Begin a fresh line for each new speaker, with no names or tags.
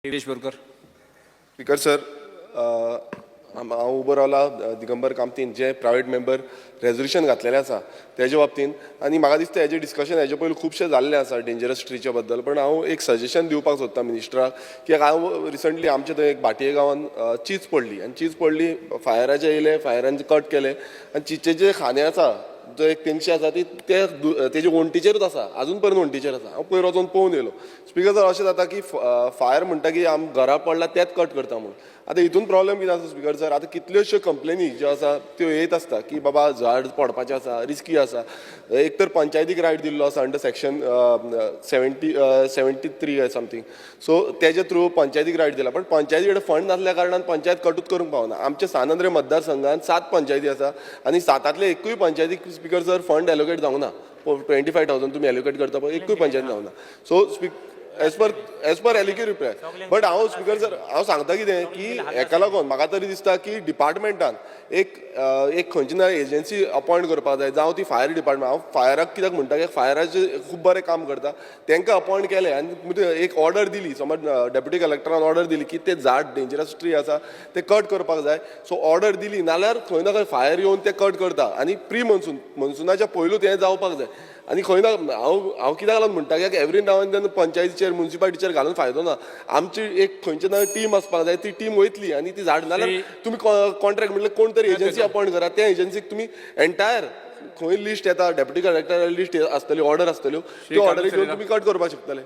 Nilesh Borkar.
Speaker sir, हांव उबो रावला दिगंबर कामतीन जे प्रायवेट मेंबर रेजोल्युशन घातलेलें आसा तेजे बाबतींत. आनी म्हाका दिसता हेजें डिस्कशन हेजे पयलीं खुबशें जाल्लें आसा डेंजरस ट्रीच्या बद्दल. पण हांव एक सजेशन दिवपाक सोदता मिनिस्टराक, कित्याक हांव रिसंटली आमच्या थंय एक भाटये गांवांत चीज पडली आनी चीज पडली, फायराचे येयले, फायरान कट केले आनी चीजचे जे खाणे आसा जो एक तेंची आसा ती तेजे वण्टीचेरूच आसा, अजून पर्यंत वण्टीचेर आसा. हांव पयर वचून पळोवन येयलो. स्पीकर सर, अशें जाता की फायर म्हणटा की आमी घरा पडला तेच कट करता म्हणून. आतां हितून प्रॉब्लेम कितें आसा स्पीकर सर, आतां कितल्योश्यो कंप्लेनी ज्यो आसा त्यो येत आसता की बाबा झाड पडपाचें आसा, रिस्की आसा. एक तर पंचायतीक रायट दिल्लो आसा अंडर सेक्शन 73 समथींग. सो तेजे थ्रू पंचायतीक रायट दिला, पण पंचायती कडेन फंड नासल्या कारणान पंचायत कटूच करूंक पावना. आमच्या सानंद्रे मतदारसंघात 7 पंचायती आसा आनी 7तले एकूय पंचायतीक स्पीकर सर फंड एलोकेट जावंक ना. 25,000 तुम्ही एलोकेट करता पळय, एकूय पंचायत जावंक ना. सो एज पर एलिक्यू रिप्लाय. बट हांव स्पीकर सर हांव सांगता कितें की हेका लागून म्हाका तरी दिसता की डिपार्टमेंटान एक खंयची ना एजन्सी अपॉयंट करपाक जाय, जावं ती फायर डिपार्टमेंट. हांव फायराक कित्याक म्हणटा की फायराचे खूब बरें काम करता, तांकां अपॉयंट केलें आनी एक ऑर्डर दिली. समज डेप्युटी कलेक्टरान ऑर्डर दिली की ते झाड डेंजरस ट्री आसा ते कट करपाक जाय. सो ऑर्डर दिली, नाल्यार खंय ना खंय फायर येवन ते कट करता. आनी प्री मनसुनाच्या पयलूच हें जावपाक जाय. आनी खंय ना हांव कित्याक लागून म्हणटा की एवरी नाव एंड देन पंचायतीचेर म्युन्सिपालिटीचेर घालून फायदो ना. आमची एक खंयची ना टीम आसपाक जाय, ती टीम वयतली आनी ती झाड, नाल्यार तुमी कॉन्ट्रॅक्ट म्हणल्यार कोण तरी एजन्सी अपॉयंट करा, त्या एजन्सीक तुमी एंटायर खंय लिस्ट येता डेप्युटी कलेक्टर लिस्ट आसतली, ऑर्डर आसतल्यो, त्यो ऑर्डरी घेवन तुमी कट करपाक शकतले.